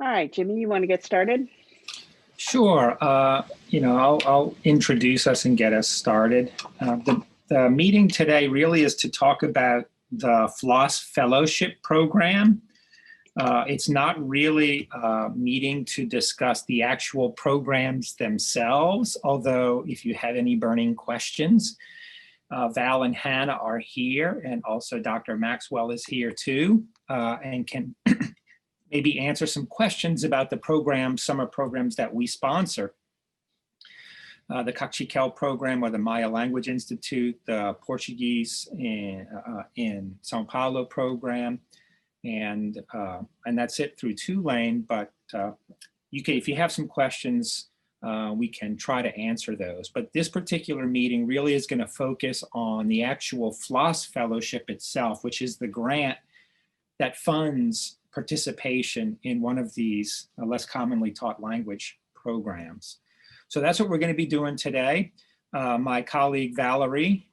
All right, Jimmy, you want to get started? Sure. I'll introduce us and get us started. The meeting today really is to talk about the FLAS Fellowship Program. It's not really a meeting to discuss the actual programs themselves, although if you have any burning questions, Val and Hannah are here, and also Dr. Maxwell is here too, and can maybe answer some questions about the summer programs that we sponsor. The Cachiquel program or the Maya Language Institute, the Portuguese in Sao Paulo program, and that's it through Tulane. But if you have some questions, we can try to answer those. But this particular meeting really is going to focus on the actual FLAS Fellowship itself, which is the grant that funds participation in one of these less commonly taught language programs. So that's what we're going to be doing today. My colleague Valerie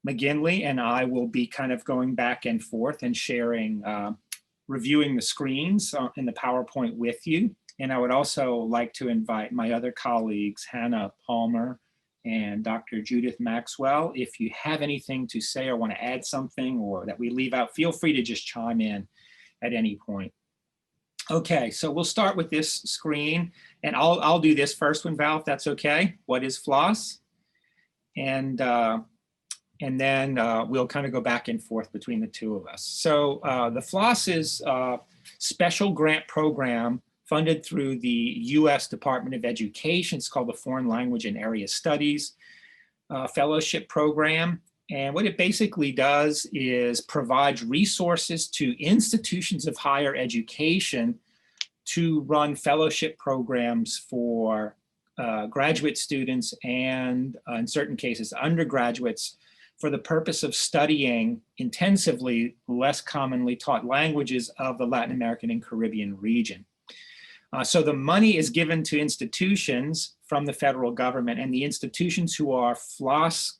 McGinley and I will be kind of going back and forth and sharing, reviewing the screens in the PowerPoint with you. And I would also like to invite my other colleagues, Hannah Palmer and Dr. Judith Maxwell. If you have anything to say or want to add something or that we leave out, feel free to just chime in at any point. Okay, so we'll start with this screen, and I'll do this first one, Val, if that's okay. What is FLAS? And then we'll kind of go back and forth between the two of us. So the FLAS is a special grant program funded through the U.S. Department of Education. It's called the Foreign Language and Area Studies Fellowship Program. And what it basically does is provides resources to institutions of higher education to run fellowship programs for graduate students and, in certain cases, undergraduates for the purpose of studying intensively less commonly taught languages of the Latin American and Caribbean region. So the money is given to institutions from the federal government, and the institutions who are FLAS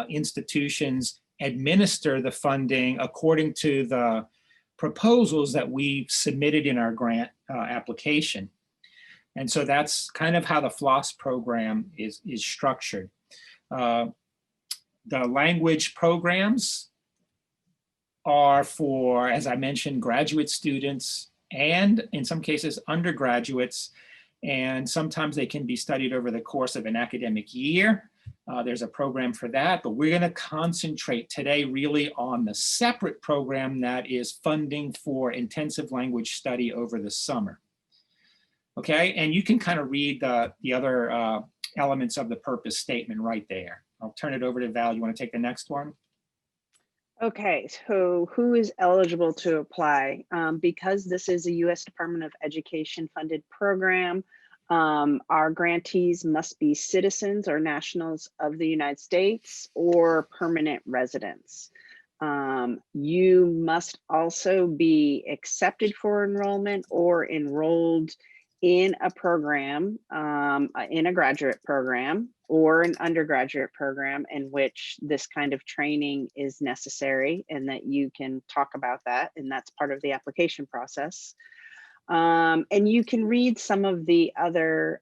institutions administer the funding according to the proposals that we submitted in our grant application. And so that's kind of how the FLAS program is structured. The language programs are for, as I mentioned, graduate students and in some cases undergraduates, and sometimes they can be studied over the course of an academic year. There's a program for that, but we're going to concentrate today really on the separate program that is funding for intensive language study over the summer. Okay, and you can kind of read the other elements of the purpose statement right there. I'll turn it over to Val. You want to take the next one? Okay, so who is eligible to apply? Because this is a U.S. Department of Education funded program, our grantees must be citizens or nationals of the United States or permanent residents. You must also be accepted for enrollment or enrolled in a program, in a graduate program or an undergraduate program in which this kind of training is necessary, and that you can talk about that, and that's part of the application process. And you can read some of the other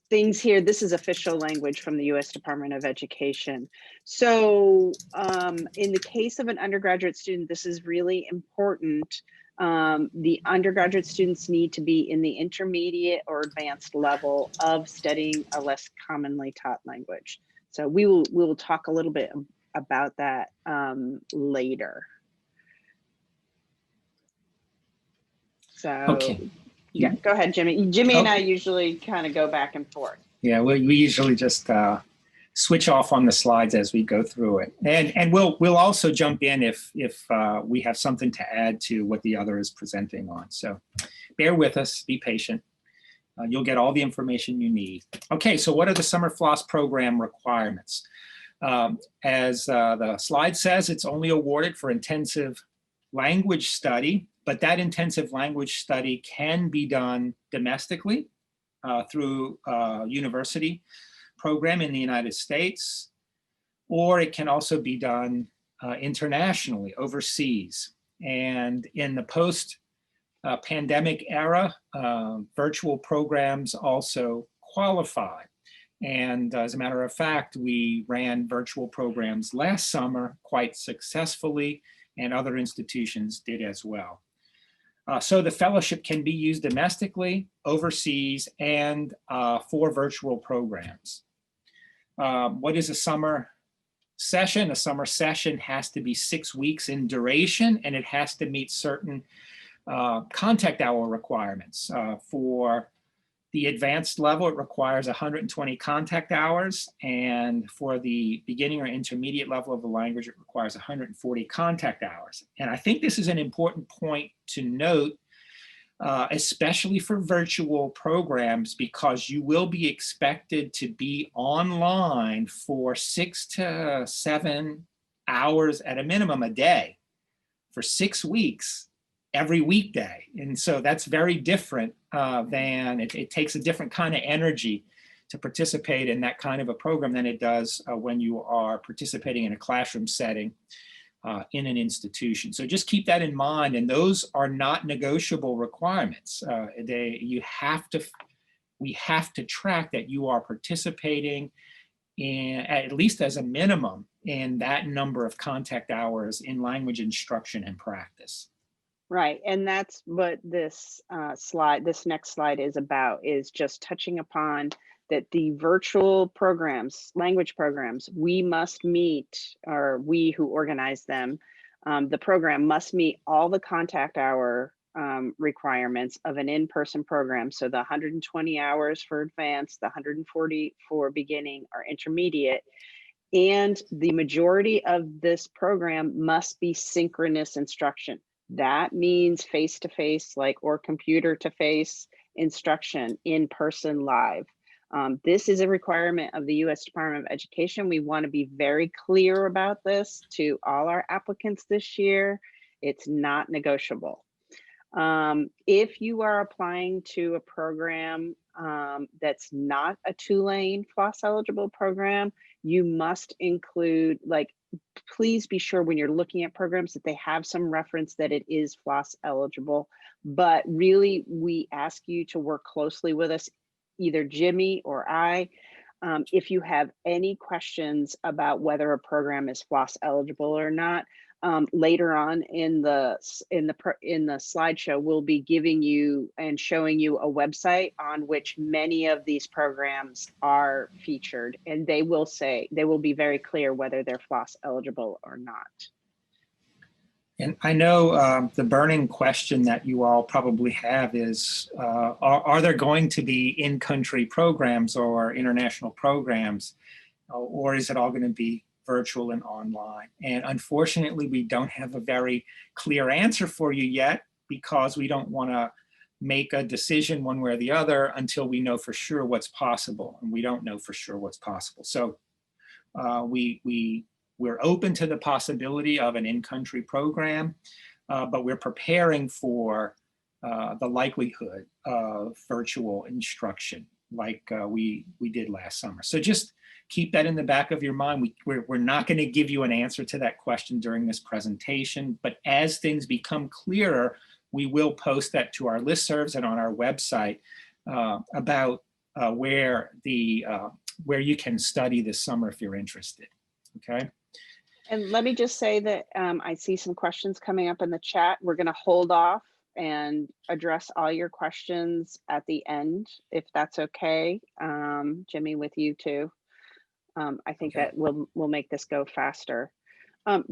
things here. This is official language from the U.S. Department of Education. So in the case of an undergraduate student, this is really important. The undergraduate students need to be in the intermediate or advanced level of studying a less commonly taught language. So we will talk a little bit about that later. So, okay. Yeah, go ahead, Jimmy. Jimmy and I usually kind of go back and forth. Yeah, we usually just switch off on the slides as we go through it. And we'll also jump in if we have something to add to what the other is presenting on. So bear with us, be patient. You'll get all the information you need. Okay, so what are the Summer FLAS program requirements? As the slide says, it's only awarded for intensive language study, but that intensive language study can be done domestically through a university program in the United States, or it can also be done internationally, overseas. And in the post pandemic era, virtual programs also qualify. And as a matter of fact, we ran virtual programs last summer quite successfully, and other institutions did as well. So the fellowship can be used domestically, overseas, and for virtual programs. What is a summer session? A summer session has to be 6 weeks in duration, and it has to meet certain contact hour requirements. For the advanced level, it requires 120 contact hours, and for the beginning or intermediate level of the language, it requires 140 contact hours. And I think this is an important point to note, especially for virtual programs, because you will be expected to be online for 6 to 7 hours at a minimum a day for 6 weeks every weekday. And so that's very different than, it takes a different kind of energy to participate in that kind of a program than it does when you are participating in a classroom setting in an institution. So just keep that in mind, and those are not negotiable requirements. We have to track that you are participating in, at least as a minimum, in that number of contact hours in language instruction and practice. Right, and that's what this this next slide is about, is just touching upon that the virtual programs, language programs, we must meet, or we who organize them, the program must meet all the contact hour requirements of an in-person program. So the 120 hours for advanced, the 140 for beginning or intermediate, and the majority of this program must be synchronous instruction. That means face-to-face, like, or computer-to-face instruction, in person, live. This is a requirement of the U.S. Department of Education. We want to be very clear about this to all our applicants this year. It's not negotiable. If you are applying to a program that's not a 2-lane FLOSS eligible program, you must include, like, please be sure when you're looking at programs that they have some reference that it is FLOSS eligible. But really, we ask you to work closely with us, either Jimmy or I, if you have any questions about whether a program is FLOSS eligible or not. Later on in the slideshow, we'll be giving you and showing you a website on which many of these programs are featured, and they will be very clear whether they're FLOSS eligible or not. And I know the burning question that you all probably have is, are there going to be in-country programs or international programs, or is it all going to be virtual and online? And unfortunately, we don't have a very clear answer for you yet, because we don't want to make a decision one way or the other until we know for sure what's possible, and we don't know for sure what's possible. So we're open to the possibility of an in-country program, but we're preparing for the likelihood of virtual instruction like we did last summer. So just keep that in the back of your mind. We're not going to give you an answer to that question during this presentation, but as things become clearer, we will post that to our listservs and on our website about where you can study this summer if you're interested. Okay. And let me just say that I see some questions coming up in the chat. We're going to hold off and address all your questions at the end, if that's okay. Jimmy, with you too. I think that we'll make this go faster.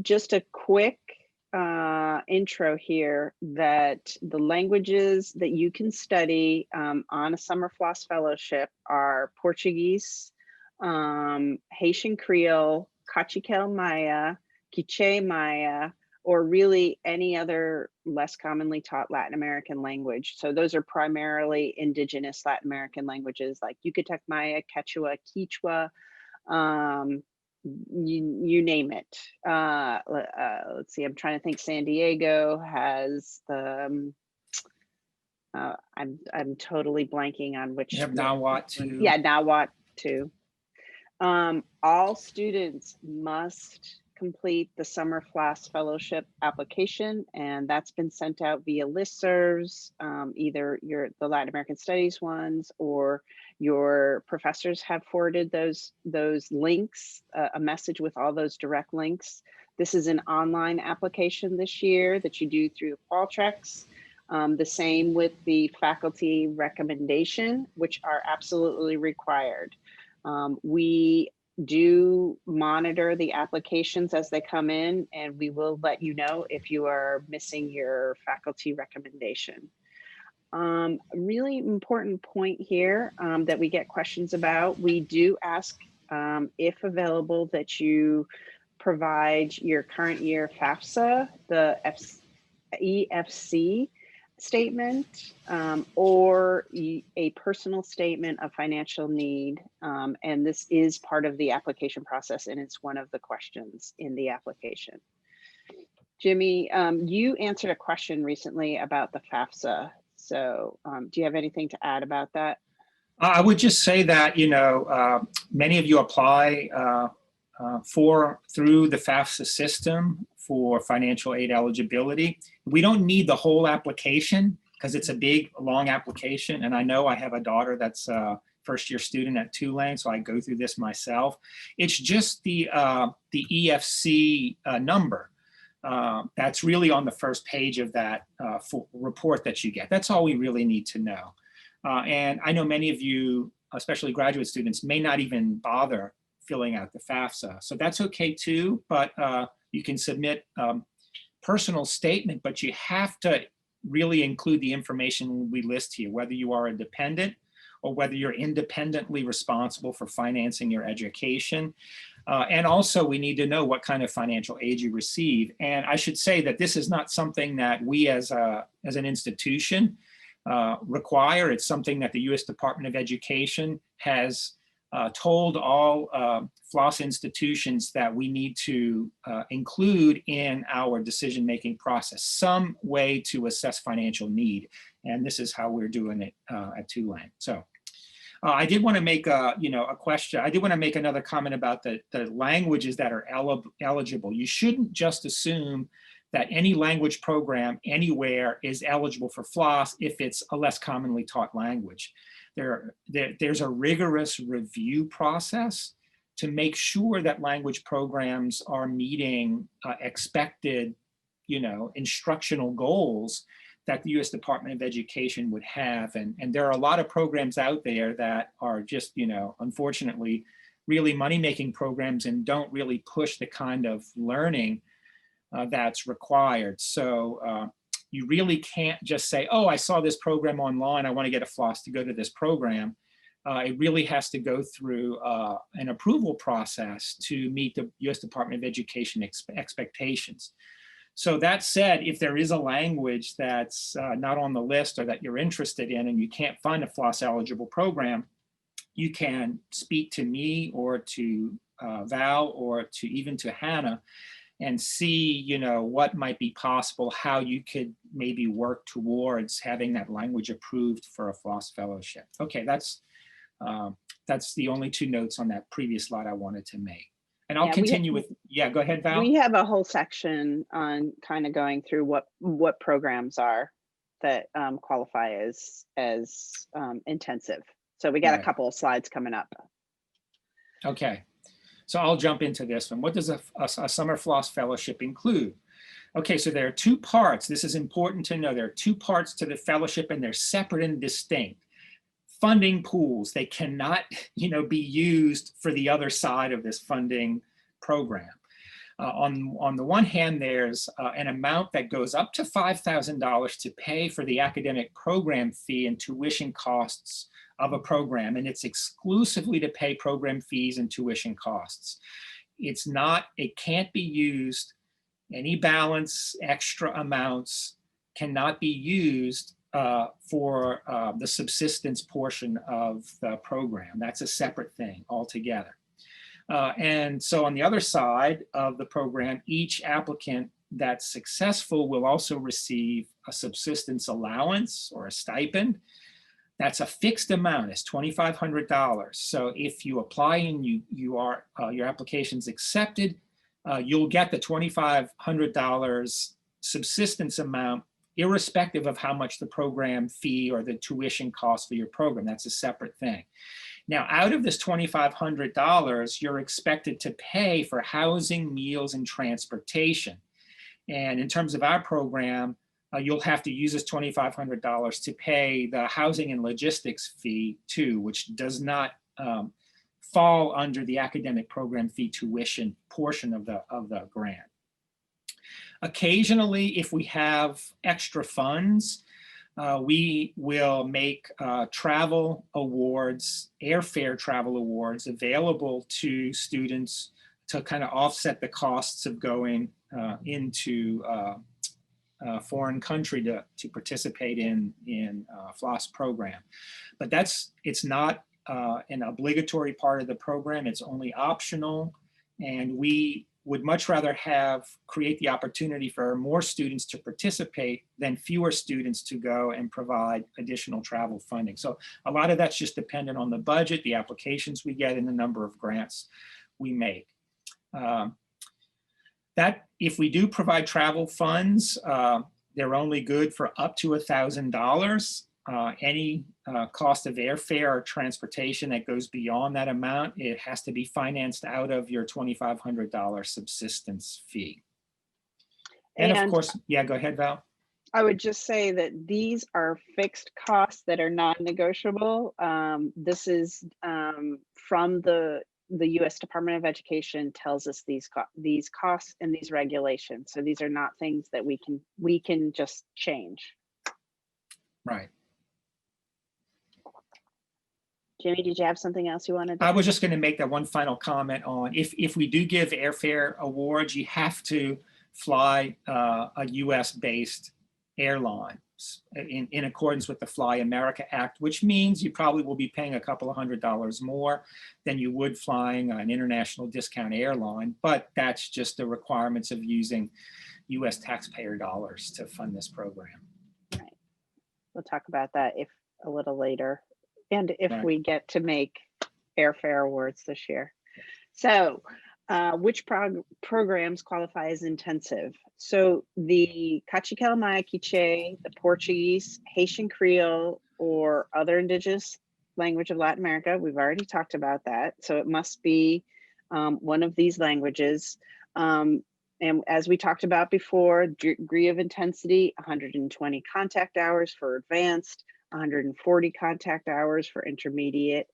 Just a quick intro here, that the languages that you can study on a Summer FLAS Fellowship are Portuguese, Haitian Creole, Cachiquel Maya, Quiche Maya, or really any other less commonly taught Latin American language. So those are primarily indigenous Latin American languages like Yucatec Maya, Quechua, Quichua, you name it. Let's see, I'm trying to think. San Diego has the, I'm totally blanking on which. You have Nahuatl too. Yeah, Nahuatl too. All students must complete the Summer FLAS Fellowship application, and that's been sent out via listservs, either the Latin American Studies ones or your professors have forwarded those links, a message with all those direct links. This is an online application this year that you do through Qualtrics. The same with the faculty recommendation, which are absolutely required. We do monitor the applications as they come in, and we will let you know if you are missing your faculty recommendation. Really important point here that we get questions about. We do ask, if available, that you provide your current year FAFSA, the EFC statement, or a personal statement of financial need. And this is part of the application process, and it's one of the questions in the application. Jimmy, you answered a question recently about the FAFSA. So do you have anything to add about that? I would just say that, many of you apply through the FAFSA system for financial aid eligibility. We don't need the whole application because it's a big, long application. And I know I have a daughter that's a first-year student at Tulane, so I go through this myself. It's just the EFC number. That's really on the first page of that report that you get. That's all we really need to know. And I know many of you, especially graduate students, may not even bother filling out the FAFSA. So that's okay too, but you can submit personal statement, but you have to really include the information we list here, whether you are a dependent or whether you're independently responsible for financing your education. And also we need to know what kind of financial aid you receive. And I should say that this is not something that we as an institution require. It's something that the U.S. Department of Education has told all FLOS institutions that we need to include in our decision-making process, some way to assess financial need. And this is how we're doing it at Tulane. So I did want to make a question. I did want to make another comment about the languages that are eligible. You shouldn't just assume that any language program anywhere is eligible for FLOS if it's a less commonly taught language. There's a rigorous review process to make sure that language programs are meeting expected, instructional goals that the U.S. Department of Education would have. And there are a lot of programs out there that are just, unfortunately, really money-making programs and don't really push the kind of learning that's required. So you really can't just say, oh, I saw this program online, I want to get a FLOS to go to this program. It really has to go through an approval process to meet the U.S. Department of Education expectations. So that said, if there is a language that's not on the list or that you're interested in and you can't find a FLOS eligible program, you can speak to me or to Val or to even to Hannah and see, what might be possible, how you could maybe work towards having that language approved for a FLOS fellowship. Okay, that's the only two notes on that previous slide I wanted to make. And I'll continue with, go ahead, Val. We have a whole section on kind of going through what programs are that qualify as intensive. So we got a couple of slides coming up. Okay. So I'll jump into this one. What does a Summer FLOS Fellowship include? Okay, so there are two parts. This is important to know. There are two parts to the fellowship and they're separate and distinct. Funding pools, they cannot, be used for the other side of this funding program. On the one hand, there's an amount that goes up to $5,000 to pay for the academic program fee and tuition costs of a program, and it's exclusively to pay program fees and tuition costs. It can't be used, any balance, extra amounts cannot be used for the subsistence portion of the program. That's a separate thing altogether. And so on the other side of the program, each applicant that's successful will also receive a subsistence allowance or a stipend. That's a fixed amount, it's $2,500. So if you apply and your application's accepted, you'll get the $2,500 subsistence amount irrespective of how much the program fee or the tuition costs for your program. That's a separate thing. Now, out of this $2,500, you're expected to pay for housing, meals, and transportation. And in terms of our program, you'll have to use this $2,500 to pay the housing and logistics fee too, which does not fall under the academic program fee tuition portion of the grant. Occasionally, if we have extra funds, we will make travel awards, airfare travel awards available to students to kind of offset the costs of going into a foreign country to participate in FLAS program. But it's not an obligatory part of the program. It's only optional, and we would much rather create the opportunity for more students to participate than fewer students to go and provide additional travel funding. So a lot of that's just dependent on the budget, the applications we get, and the number of grants we make. That if we do provide travel funds, they're only good for up to $1,000. Any cost of airfare or transportation that goes beyond that amount, it has to be financed out of your $2,500 subsistence fee. And of course, yeah, go ahead, Val. I would just say that these are fixed costs that are non-negotiable. This is from the U.S. Department of Education tells us these costs and these regulations. So these are not things that we can just change. Right. Jimmy, did you have something else you wanted to? I was just going to make that one final comment on if we do give airfare awards, you have to fly a U.S.-based airline in accordance with the Fly America Act, which means you probably will be paying a couple of $100s more than you would flying an international discount airline. But that's just the requirements of using U.S. taxpayer dollars to fund this program. Right. We'll talk about that a little later, and if right. we get to make airfare awards this year. So which programs qualify as intensive? So the Cachiquel Quiche, the Portuguese, Haitian Creole, or other indigenous language of Latin America, we've already talked about that. So it must be one of these languages. And as we talked about before, degree of intensity, 120 contact hours for advanced, 140 contact hours for intermediate.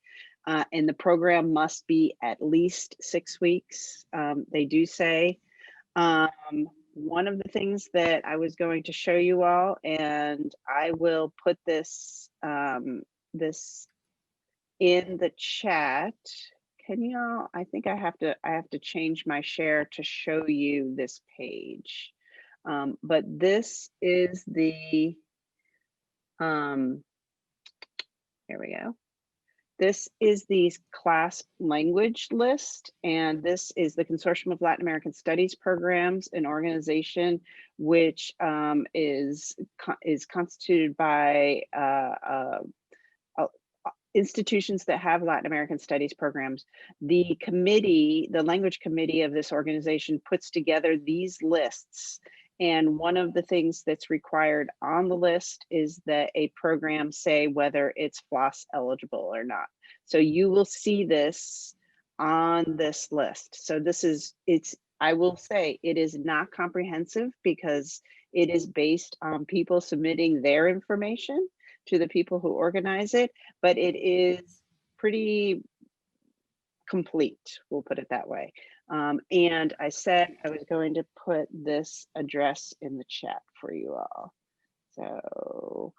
And the program must be at least 6 weeks, they do say. One of the things that I was going to show you all, and I will put this this in the chat. Can you all? I think I have to change my share to show you this page. But this is the here we go. This is the class language list, and this is the Consortium of Latin American Studies Programs, an organization which is constituted by institutions that have Latin American Studies programs. The committee, the language committee of this organization, puts together these lists. And one of the things that's required on the list is that a program say whether it's FLAS eligible or not. So you will see this on this list. So I will say it is not comprehensive because it is based on people submitting their information to the people who organize it, but it is pretty complete, we'll put it that way. And I said I was going to put this address in the chat for you all. So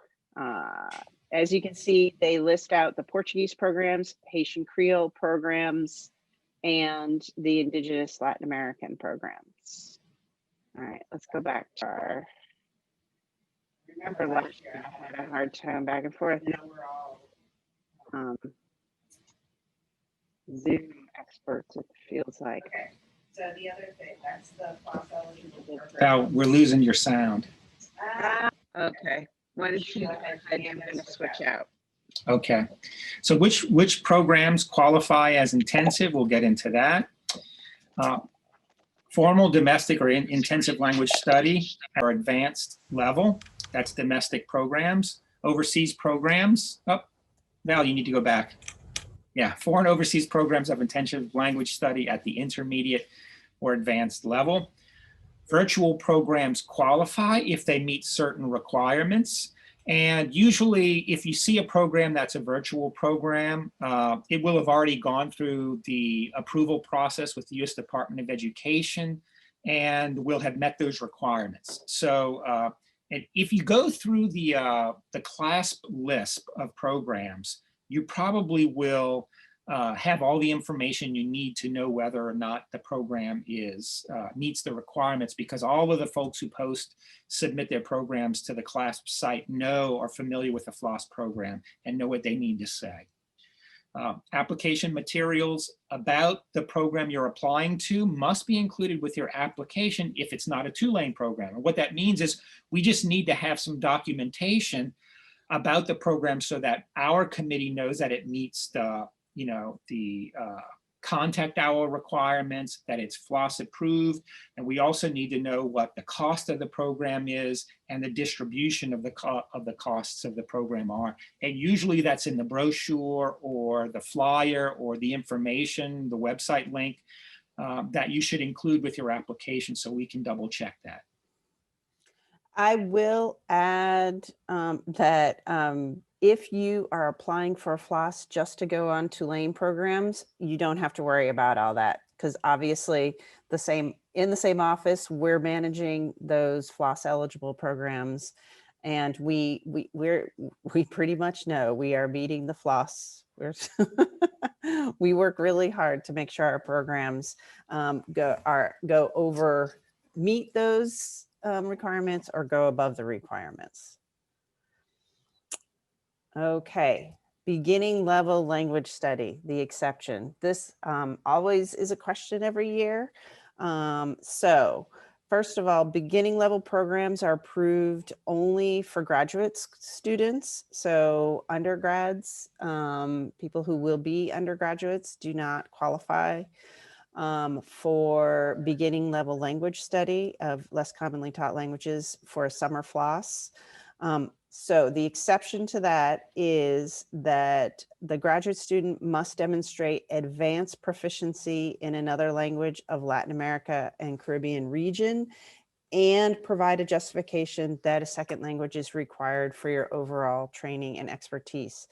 as you can see, they list out the Portuguese programs, Haitian Creole programs, and the Indigenous Latin American programs. All right, let's go back to our, remember last year I had a hard time back and forth. Zoom experts, it feels like. Okay. So the other thing, that's the FLAS eligible program. Val, we're losing your sound. Okay. Why don't you go ahead? I'm going to switch out. Okay. So which programs qualify as intensive? We'll get into that. Formal, domestic, or intensive language study or advanced level. That's domestic programs. Overseas programs. Oh, Val, you need to go back. Yeah, foreign overseas programs of intensive language study at the intermediate or advanced level. Virtual programs qualify if they meet certain requirements. And usually, if you see a program that's a virtual program, it will have already gone through the approval process with the U.S. Department of Education and will have met those requirements. So and if you go through the CLASP list of programs, you probably will have all the information you need to know whether or not the program meets the requirements, because all of the folks who submit their programs to the CLASP site are familiar with the FLAS program and know what they need to say. Application materials about the program you're applying to must be included with your application if it's not a two-lane program. And what that means is we just need to have some documentation about the program so that our committee knows that it meets the contact hour requirements, that it's FLOSS approved, and we also need to know what the cost of the program is and the distribution of the costs of the program are. And usually that's in the brochure or the flyer or the information, the website link that you should include with your application so we can double check that. I will add that if you are applying for a FLOSS just to go on to lane programs, you don't have to worry about all that, because obviously in the same office, we're managing those FLOSS eligible programs, and we pretty much know we are meeting the FLOSS. We work really hard to make sure our programs meet those requirements or go above the requirements. Okay, beginning level language study, the exception. This always is a question every year. So first of all, beginning level programs are approved only for graduate students. So undergrads, people who will be undergraduates, do not qualify for beginning level language study of less commonly taught languages for a summer FLOSS. So the exception to that is that the graduate student must demonstrate advanced proficiency in another language of Latin America and Caribbean region and provide a justification that a second language is required for your overall training and expertise.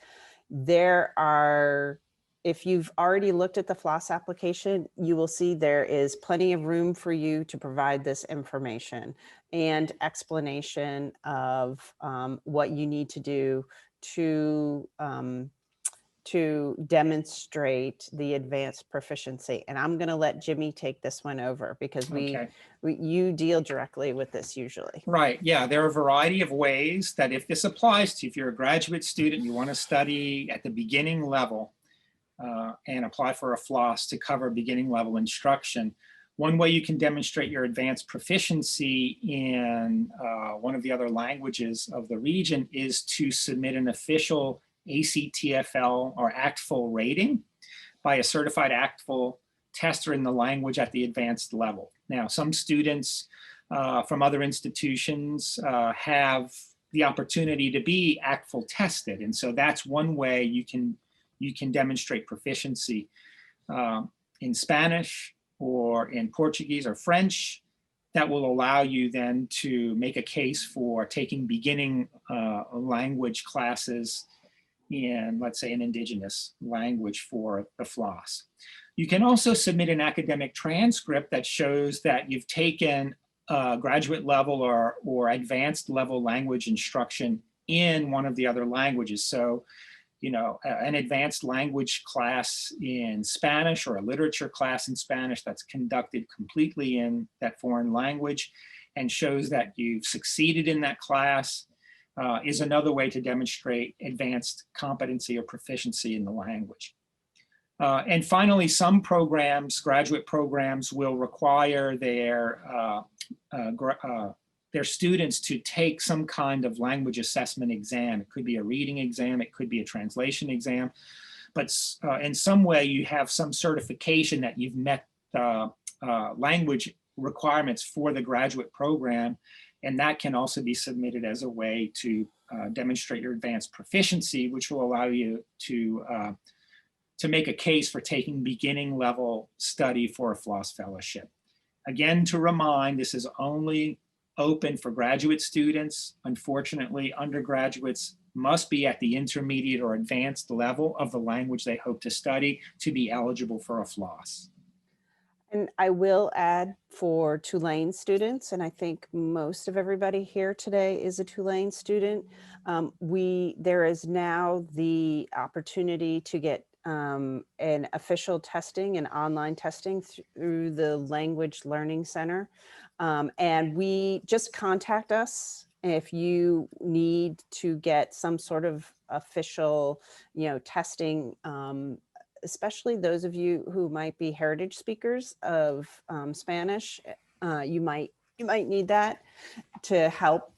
If you've already looked at the FLOSS application, you will see there is plenty of room for you to provide this information and explanation of what you need to do to demonstrate the advanced proficiency. And I'm going to let Jimmy take this one over because you deal directly with this usually. Right. Yeah, there are a variety of ways that if this applies to you, if you're a graduate student, you want to study at the beginning level, and apply for a FLOSS to cover beginning level instruction. One way you can demonstrate your advanced proficiency in one of the other languages of the region is to submit an official ACTFL or ACTFL rating by a certified ACTFL tester in the language at the advanced level. Now, some students from other institutions have the opportunity to be ACTFL tested, and so that's one way you can demonstrate proficiency in Spanish or in Portuguese or French. That will allow you then to make a case for taking beginning language classes in, let's say, an indigenous language for the FLOSS. You can also submit an academic transcript that shows that you've taken graduate level or advanced level language instruction in one of the other languages. So, an advanced language class in Spanish or a literature class in Spanish that's conducted completely in that foreign language and shows that you've succeeded in that class is another way to demonstrate advanced competency or proficiency in the language. And finally, some programs, graduate programs, will require their students to take some kind of language assessment exam. It could be a reading exam, it could be a translation exam, but in some way you have some certification that you've met language requirements for the graduate program. And that can also be submitted as a way to demonstrate your advanced proficiency, which will allow you to make a case for taking beginning level study for a FLAS fellowship. Again, to remind, this is only open for graduate students. Unfortunately, undergraduates must be at the intermediate or advanced level of the language they hope to study to be eligible for a FLAS. And I will add for Tulane students, and I think most of everybody here today is a Tulane student, there is now the opportunity to get an official testing and online testing through the Language Learning Center. And we just contact us if you need to get some sort of official, testing, especially those of you who might be heritage speakers of Spanish. You might need that to help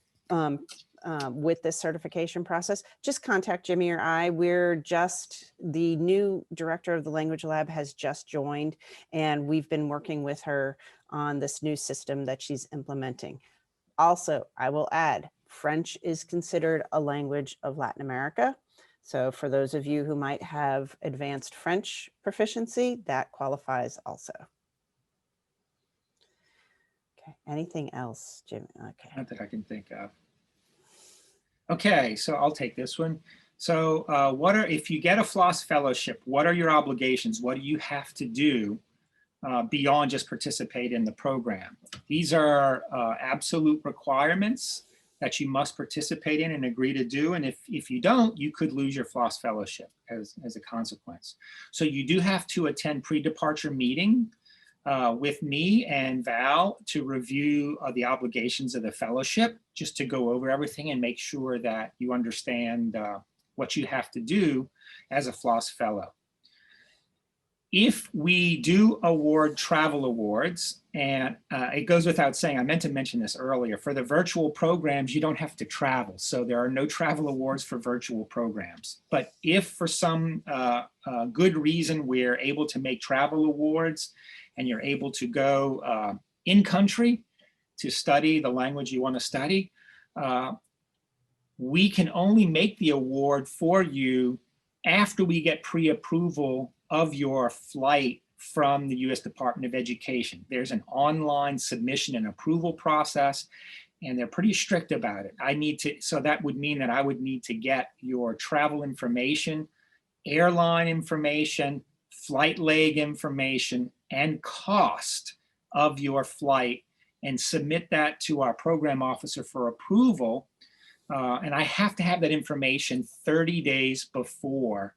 with this certification process. Just contact Jimmy or I. The new director of the Language Lab has just joined, and we've been working with her on this new system that she's implementing. Also, I will add, French is considered a language of Latin America. So for those of you who might have advanced French proficiency, that qualifies also. Okay, anything else, Jim? Okay. Not that I can think of. Okay, so I'll take this one. So if you get a FLAS fellowship, what are your obligations? What do you have to do beyond just participate in the program? These are absolute requirements that you must participate in and agree to do. And if you don't, you could lose your FLAS fellowship as a consequence. So you do have to attend pre-departure meeting with me and Val to review the obligations of the fellowship, just to go over everything and make sure that you understand what you have to do as a FLAS fellow. If we do award travel awards, and it goes without saying, I meant to mention this earlier, for the virtual programs, you don't have to travel. So there are no travel awards for virtual programs. But if for some good reason we're able to make travel awards and you're able to go in country to study the language you want to study, we can only make the award for you after we get pre-approval of your flight from the U.S. Department of Education. There's an online submission and approval process, and they're pretty strict about it. So that would mean that I would need to get your travel information, airline information, flight leg information, and cost of your flight, and submit that to our program officer for approval. And I have to have that information 30 days before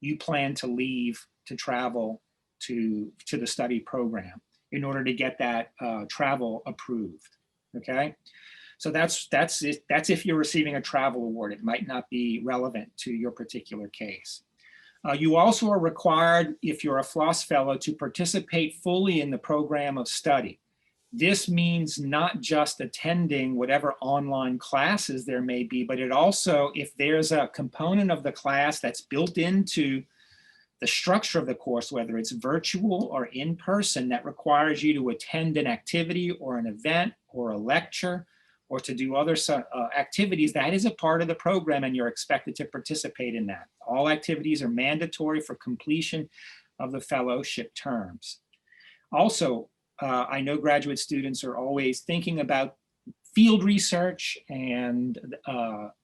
you plan to leave to travel to the study program in order to get that travel approved. Okay, so that's if you're receiving a travel award. It might not be relevant to your particular case. You also are required, if you're a FLAS fellow, to participate fully in the program of study. This means not just attending whatever online classes there may be, but it also, if there's a component of the class that's built into the structure of the course, whether it's virtual or in person, that requires you to attend an activity or an event or a lecture or to do other activities, that is a part of the program and you're expected to participate in that. All activities are mandatory for completion of the fellowship terms. Also, I know graduate students are always thinking about field research and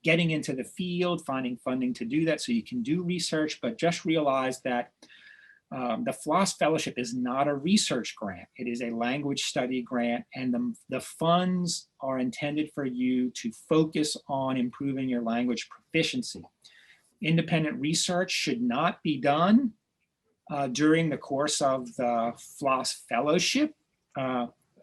getting into the field, finding funding to do that so you can do research, but just realize that the FLAS Fellowship is not a research grant. It is a language study grant, and the funds are intended for you to focus on improving your language proficiency. Independent research should not be done during the course of the FLAS Fellowship.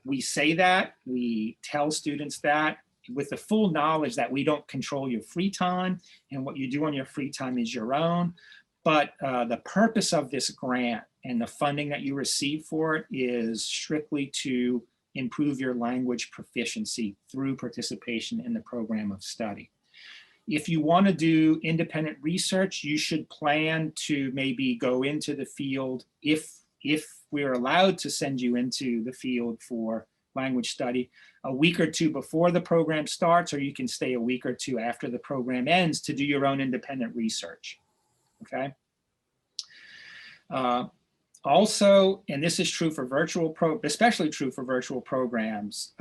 We say that, we tell students that with the full knowledge that we don't control your free time, and what you do on your free time is your own. But the purpose of this grant and the funding that you receive for it is strictly to improve your language proficiency through participation in the program of study. If you want to do independent research, you should plan to maybe go into the field if if we're allowed to send you into the field for language study, a week or two before the program starts, or you can stay a week or two after the program ends to do your own independent research, okay? Also, and this is true for especially true for virtual programs,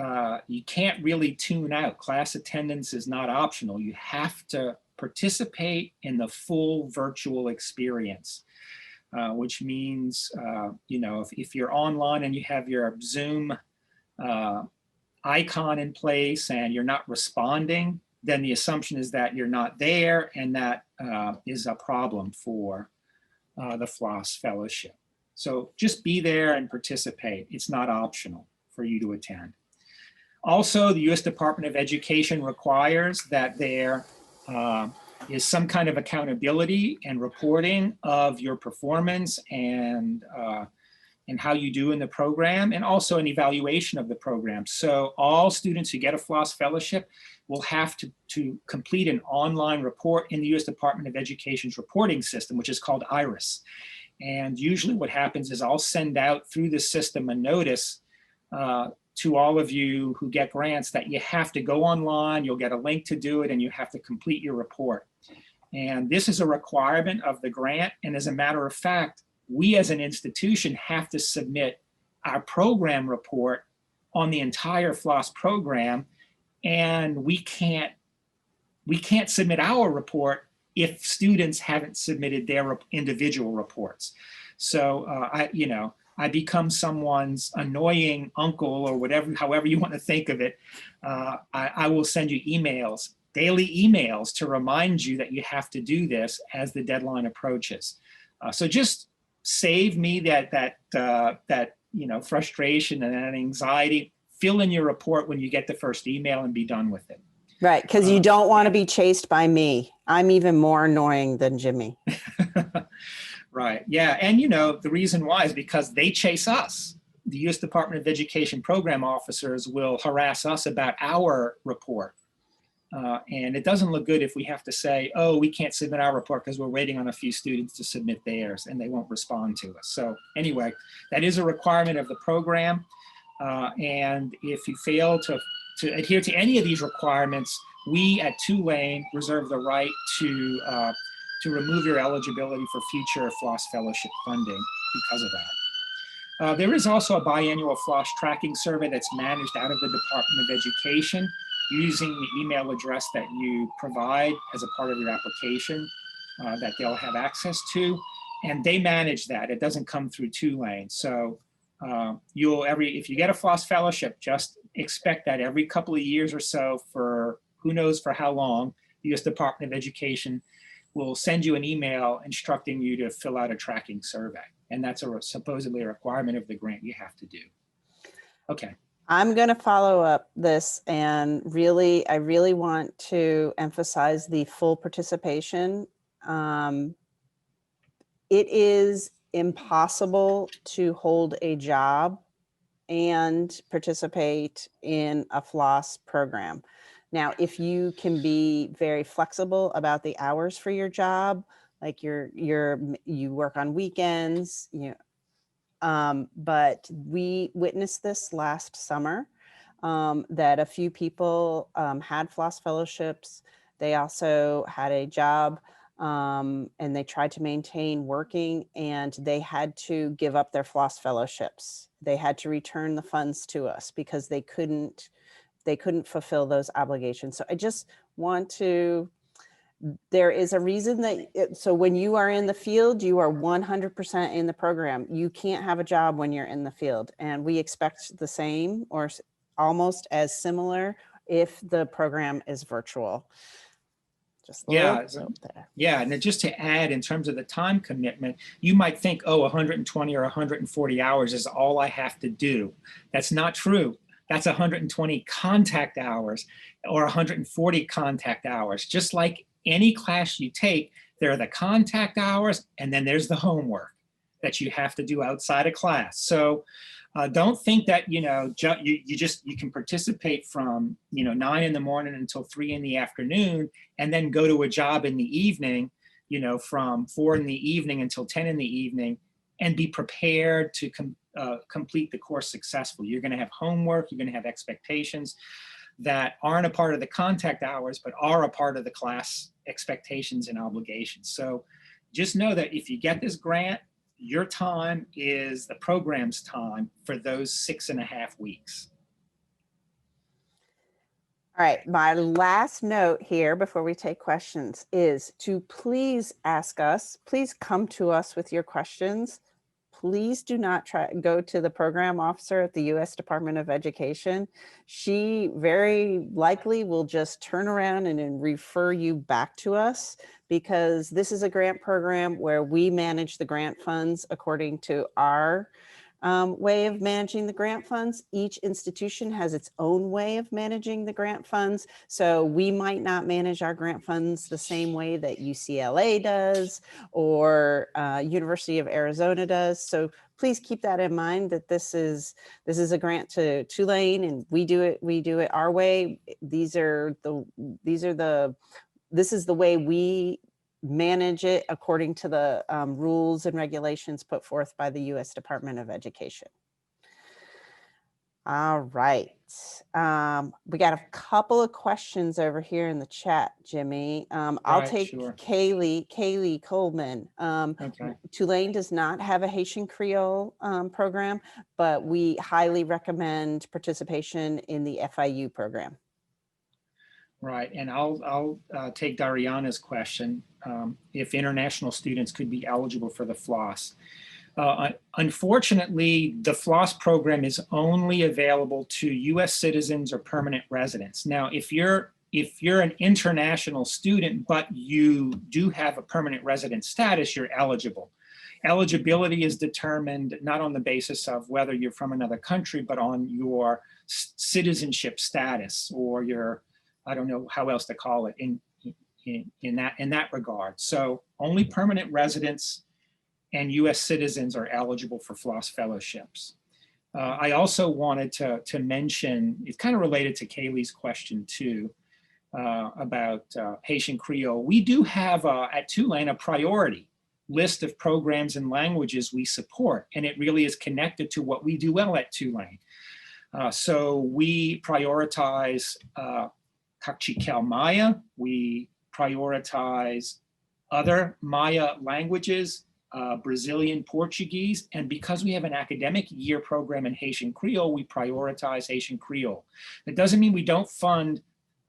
you can't really tune out. Class attendance is not optional. You have to participate in the full virtual experience, which means, you know, if you're online and you have your Zoom icon in place and you're not responding, then the assumption is that you're not there, and that is a problem for the FLAS Fellowship. So just be there and participate. It's not optional for you to attend. Also, the U.S. Department of Education requires that there is some kind of accountability and reporting of your performance and how you do in the program, and also an evaluation of the program. So all students who get a FLAS Fellowship will have to complete an online report in the U.S. Department of Education's reporting system, which is called IRIS. And usually what happens is I'll send out through the system a notice to all of you who get grants that you have to go online, you'll get a link to do it, and you have to complete your report. And this is a requirement of the grant. And as a matter of fact, we as an institution have to submit our program report on the entire FLAS program, and we can't submit our report if students haven't submitted their individual reports. So I become someone's annoying uncle or whatever, however you want to think of it. I will send you emails, daily emails, to remind you that you have to do this as the deadline approaches. So just save me that frustration and that anxiety. Fill in your report when you get the first email and be done with it. Right, because you don't want to be chased by me. I'm even more annoying than Jimmy. Right, yeah, and the reason why is because they chase us. The U.S. Department of Education program officers will harass us about our report. And it doesn't look good if we have to say, oh, we can't submit our report because we're waiting on a few students to submit theirs and they won't respond to us. So anyway, that is a requirement of the program. And if you fail to adhere to any of these requirements, we at Tulane reserve the right to remove your eligibility for future FLAS Fellowship funding because of that. There is also a biannual FLAS tracking survey that's managed out of the Department of Education using the email address that you provide as a part of your application that they'll have access to, and they manage that. It doesn't come through Tulane. So if you get a FLAS Fellowship, just expect that every couple of years or so, for who knows for how long, the U.S. Department of Education will send you an email instructing you to fill out a tracking survey. And that's supposedly a requirement of the grant you have to do. Okay. I'm going to follow up this, and I really want to emphasize the full participation. It is impossible to hold a job and participate in a FLAS program. Now, if you can be very flexible about the hours for your job, like you work on weekends, but we witnessed this last summer, that a few people had FLAS Fellowships. They also had a job, and they tried to maintain working, and they had to give up their FLAS Fellowships. They had to return the funds to us because they couldn't fulfill those obligations. So I just want to, there is a reason that, so when you are in the field, you are 100% in the program. You can't have a job when you're in the field. And we expect the same or almost as similar if the program is virtual. Just yeah, and just to add, in terms of the time commitment, you might think, oh, 120 or 140 hours is all I have to do. That's not true. That's 120 contact hours or 140 contact hours. Just like any class you take, there are the contact hours, and then there's the homework that you have to do outside of class. So don't think that you can participate from 9 in the morning until 3 in the afternoon, and then go to a job in the evening, from 4 in the evening until 10 in the evening, and be prepared to complete the course successfully. You're going to have homework, you're going to have expectations that aren't a part of the contact hours, but are a part of the class expectations and obligations. So just know that if you get this grant, your time is the program's time for those 6.5 weeks. All right, my last note here before we take questions is to please ask us, please come to us with your questions. Please do not go to the program officer at the U.S. Department of Education. She very likely will just turn around and then refer you back to us, because this is a grant program where we manage the grant funds according to our way of managing the grant funds. Each institution has its own way of managing the grant funds. So we might not manage our grant funds the same way that UCLA does or University of Arizona does. So please keep that in mind, that this is a grant to Tulane, and we do it our way. This is the way we manage it according to the rules and regulations put forth by the U.S. Department of Education. All right. We got a couple of questions over here in the chat, Jimmy. I'll take sure. Kaylee Coleman. Okay. Tulane does not have a Haitian Creole program, but we highly recommend participation in the FIU program. Right, and I'll take Dariana's question, if international students could be eligible for the FLAS. Unfortunately, the FLAS program is only available to U.S. citizens or permanent residents. Now, if you're an international student, but you do have a permanent resident status, you're eligible. Eligibility is determined not on the basis of whether you're from another country, but on your citizenship status, or your, I don't know how else to call it in that regard. So only permanent residents and U.S. citizens are eligible for FLAS fellowships. I also wanted to mention, it's kind of related to Kaylee's question too, about Haitian Creole. We do have at Tulane a priority list of programs and languages we support, and it really is connected to what we do well at Tulane. So we prioritize Cachiquel Maya, we prioritize other Maya languages, Brazilian Portuguese, and because we have an academic year program in Haitian Creole, we prioritize Haitian Creole. That doesn't mean we don't fund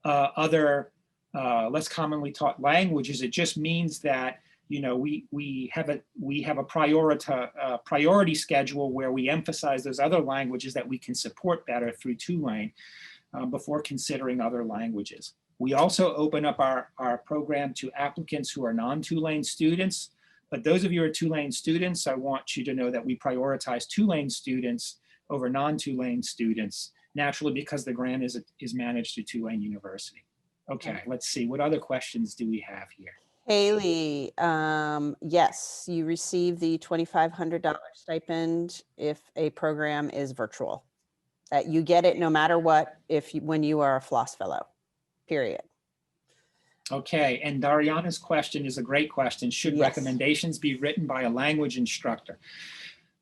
other less commonly taught languages. It just means that, you know, we have a priority schedule where we emphasize those other languages that we can support better through Tulane before considering other languages. We also open up our program to applicants who are non-Tulane students. But those of you who are Tulane students, I want you to know that we prioritize Tulane students over non-Tulane students, naturally because the grant is managed through Tulane University. Okay, let's see. What other questions do we have here? Haley, yes, you receive the $2,500 stipend if a program is virtual. You get it no matter what when you are a FLAS fellow, period. Okay, and Dariana's question is a great question. Should recommendations be written by a language instructor?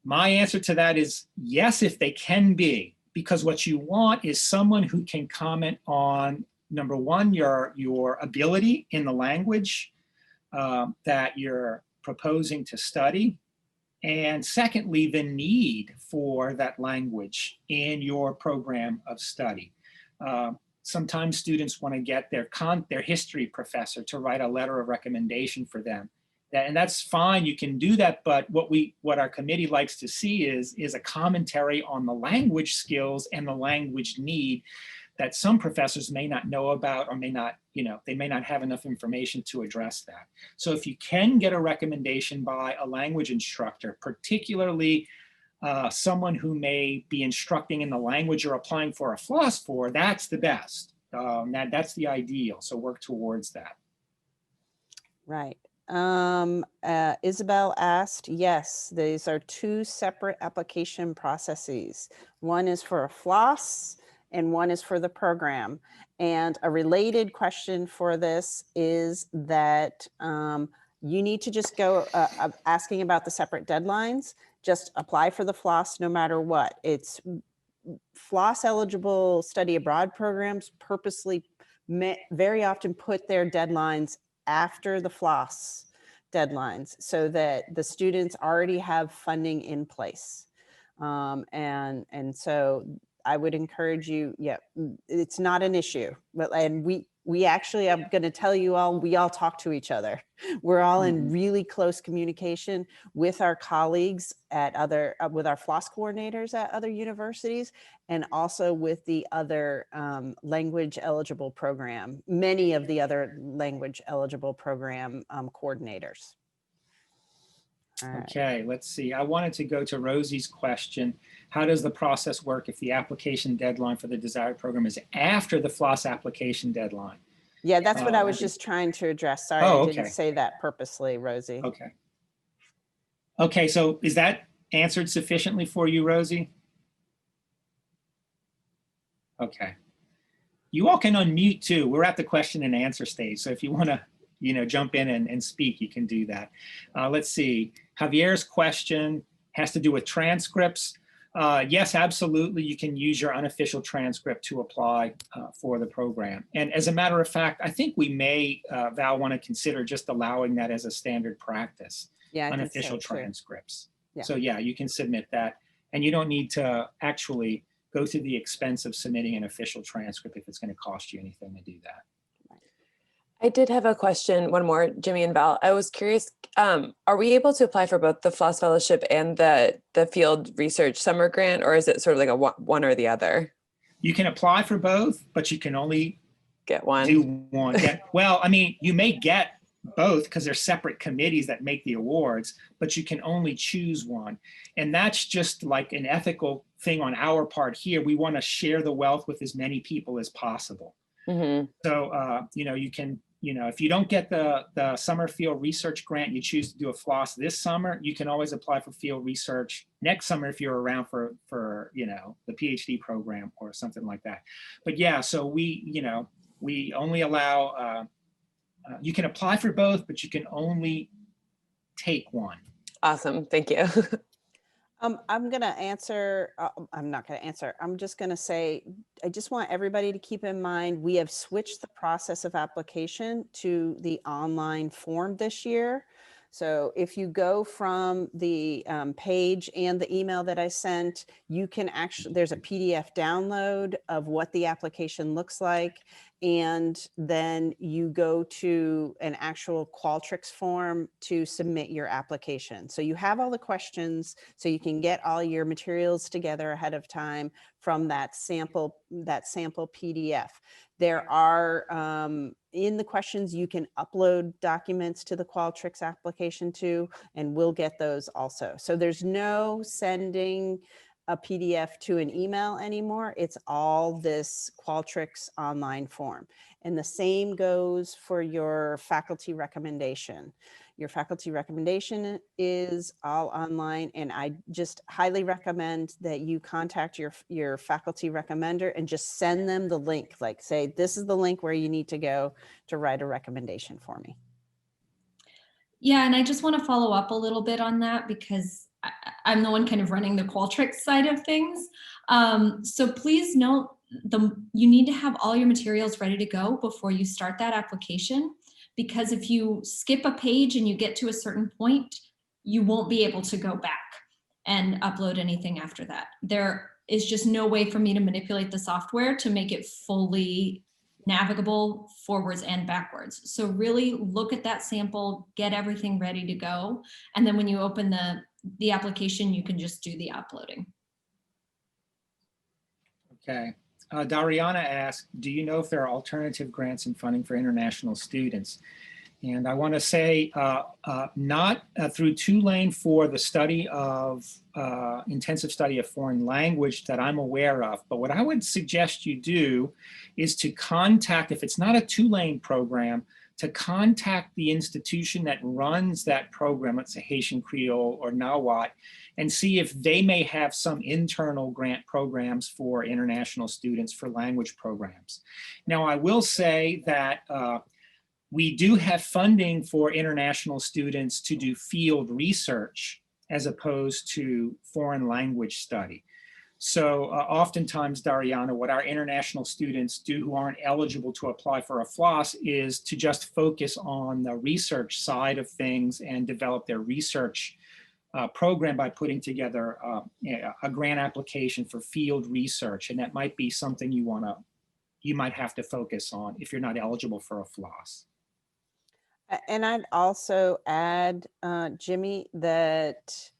My answer to that is yes, if they can be, because what you want is someone who can comment on, number one, your ability in the language that you're proposing to study, and secondly, the need for that language in your program of study. Sometimes students want to get their history professor to write a letter of recommendation for them. And that's fine, you can do that, but what our committee likes to see is a commentary on the language skills and the language need that some professors may not know about, or may not, they may not have enough information to address that. So if you can get a recommendation by a language instructor, particularly someone who may be instructing in the language you're applying for a FLAS for, that's the best. That's the ideal, so work towards that. Right. Isabel asked, yes, these are two separate application processes. One is for a FLAS and one is for the program. And a related question for this is that you need to just go asking about the separate deadlines, just apply for the FLOS no matter what. It's FLOS eligible study abroad programs purposely very often put their deadlines after the FLOS deadlines so that the students already have funding in place. And so I would encourage you, yeah, it's not an issue, and we actually, I'm going to tell you all, we all talk to each other. We're all in really close communication with our colleagues at other, with our FLOS coordinators at other universities, and also with the other language eligible program, many of the other language eligible program coordinators. Right. Okay, let's see. I wanted to go to Rosie's question. How does the process work if the application deadline for the desired program is after the FLOS application deadline? Yeah, that's what I was just trying to address. Sorry, I didn't say that purposely, Rosie. Okay. Okay, so is that answered sufficiently for you, Rosie? Okay. You all can unmute too. We're at the question and answer stage. So if you want to, jump in and speak, you can do that. Let's see. Javier's question has to do with transcripts. Yes, absolutely. You can use your unofficial transcript to apply for the program. And as a matter of fact, I think we may, Val, want to consider just allowing that as a standard practice, unofficial transcripts. Yeah. So yeah, you can submit that. And you don't need to actually go through the expense of submitting an official transcript if it's going to cost you anything to do that. I did have a question, one more, Jimmy and Val. I was curious, are we able to apply for both the FLOS Fellowship and the Field Research Summer Grant, or is it sort of like a one or the other? You can apply for both, but you can only get one. Do one. Well, I mean, you may get both because they're separate committees that make the awards, but you can only choose one. And that's just like an ethical thing on our part here. We want to share the wealth with as many people as possible. Mm-hmm. So, you can, if you don't get the Summer Field Research Grant, you choose to do a FLOS this summer, you can always apply for field research next summer if you're around for the PhD program or something like that. But yeah, so we only allow, you can apply for both, but you can only take one. Awesome, thank you. I'm going to answer, I'm not going to answer. I'm just going to say, I just want everybody to keep in mind, we have switched the process of application to the online form this year. So if you go from the page and the email that I sent, you can actually, there's a PDF download of what the application looks like. And then you go to an actual Qualtrics form to submit your application. So you have all the questions, so you can get all your materials together ahead of time from that sample PDF. There are, in the questions, you can upload documents to the Qualtrics application too, and we'll get those also. So there's no sending a PDF to an email anymore. It's all this Qualtrics online form. And the same goes for your faculty recommendation. Your faculty recommendation is all online, and I just highly recommend that you contact your faculty recommender and just send them the link, like say, this is the link where you need to go to write a recommendation for me. Yeah, and I just want to follow up a little bit on that because I'm the one kind of running the Qualtrics side of things. So please note, you need to have all your materials ready to go before you start that application, because if you skip a page and you get to a certain point, you won't be able to go back and upload anything after that. There is just no way for me to manipulate the software to make it fully navigable forwards and backwards. So really look at that sample, get everything ready to go. And then when you open the application, you can just do the uploading. Okay. Dariana asked, do you know if there are alternative grants and funding for international students? And I want to say not through Tulane for the study of intensive study of foreign language that I'm aware of. But what I would suggest you do is to contact, if it's not a Tulane program, to contact the institution that runs that program, let's say Haitian Creole or Nahuatl, and see if they may have some internal grant programs for international students for language programs. Now, I will say that we do have funding for international students to do field research as opposed to foreign language study. So oftentimes, Dariana, what our international students do who aren't eligible to apply for a FLOS is to just focus on the research side of things and develop their research program by putting together a grant application for field research. And that might be something you might have to focus on if you're not eligible for a FLOS. And I'd also add, Jimmy, that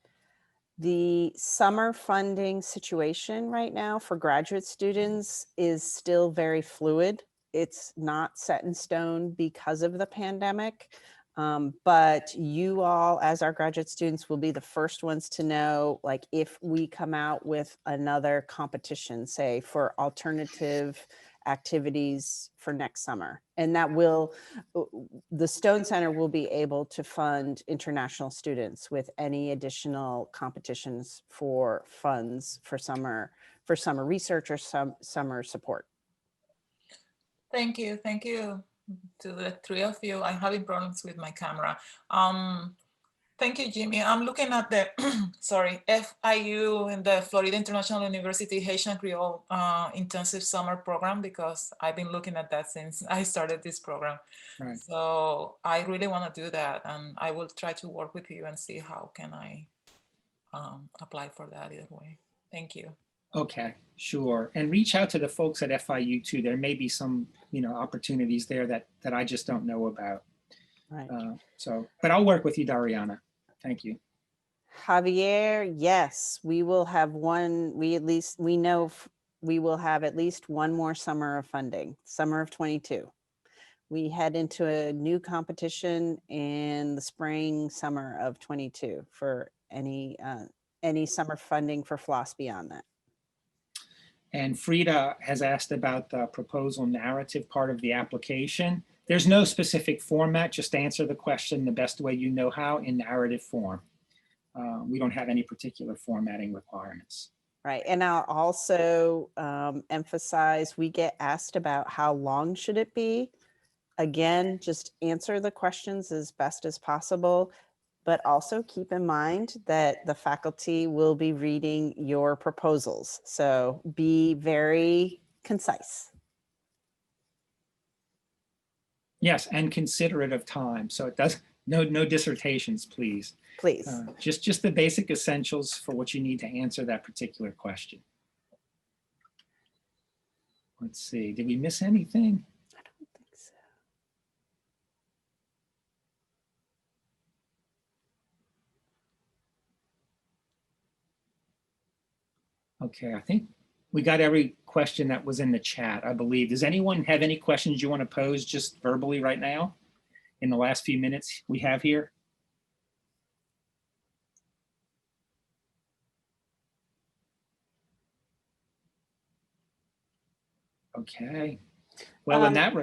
the summer funding situation right now for graduate students is still very fluid. It's not set in stone because of the pandemic. But you all, as our graduate students, will be the first ones to know, like, if we come out with another competition, say for alternative activities for next summer. And that will, the Stone Center will be able to fund international students with any additional competitions for funds for summer research or summer support. Thank you to the three of you. I'm having problems with my camera. Thank you, Jimmy. I'm looking at the, sorry, FIU and the Florida International University Haitian Creole Intensive Summer Program, because I've been looking at that since I started this program. Right. So I really want to do that, and I will try to work with you and see how can I apply for that either way. Thank you. Okay, sure. And reach out to the folks at FIU too. There may be some, opportunities there that I just don't know about. Right. But I'll work with you, Dariana. Thank you. Javier, yes, we will have one. We know we will have at least one more summer of funding, summer of 22. We head into a new competition in the spring, summer of 22 for any summer funding for FLOS beyond that. And Frida has asked about the proposal narrative part of the application. There's no specific format, just answer the question the best way you know how in narrative form. We don't have any particular formatting requirements. Right, and I'll also emphasize, we get asked about how long should it be. Again, just answer the questions as best as possible, but also keep in mind that the faculty will be reading your proposals. So be very concise. Yes, and considerate of time. So it does no dissertations, please. Please. Just the basic essentials for what you need to answer that particular question. Let's see, did we miss anything? I don't think so. Okay, I think we got every question that was in the chat, I believe. Does anyone have any questions you want to pose just verbally right now in the last few minutes we have here? Okay. Well, in that,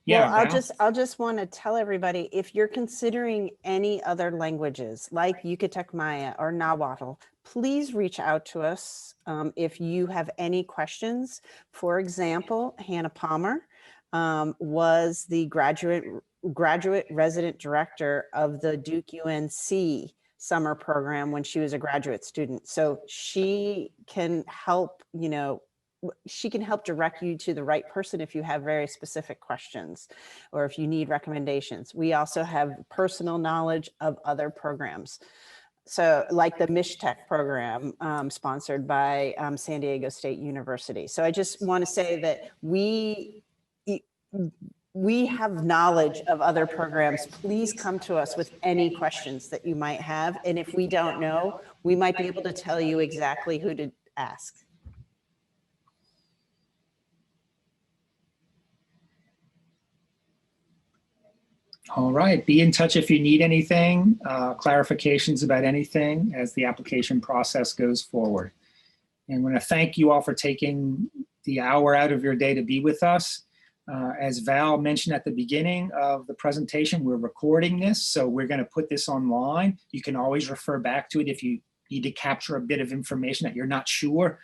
yeah. Well, I'll just want to tell everybody, if you're considering any other languages like Yucatec Maya or Nahuatl, please reach out to us if you have any questions. For example, Hannah Palmer was the graduate resident director of the Duke UNC summer program when she was a graduate student. So she can help, she can help direct you to the right person if you have very specific questions or if you need recommendations. We also have personal knowledge of other programs. So like the MishTech program sponsored by San Diego State University. So I just want to say that we have knowledge of other programs. Please come to us with any questions that you might have. And if we don't know, we might be able to tell you exactly who to ask. All right, be in touch if you need anything, clarifications about anything as the application process goes forward. And I want to thank you all for taking the hour out of your day to be with us. As Val mentioned at the beginning of the presentation, we're recording this, so we're going to put this online. You can always refer back to it if you need to capture a bit of information that you're not sure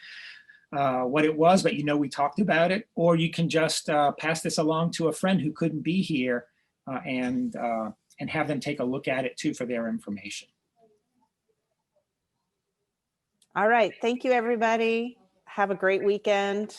what it was, but we talked about it, or you can just pass this along to a friend who couldn't be here and have them take a look at it too for their information. All right. Thank you, everybody. Have a great weekend.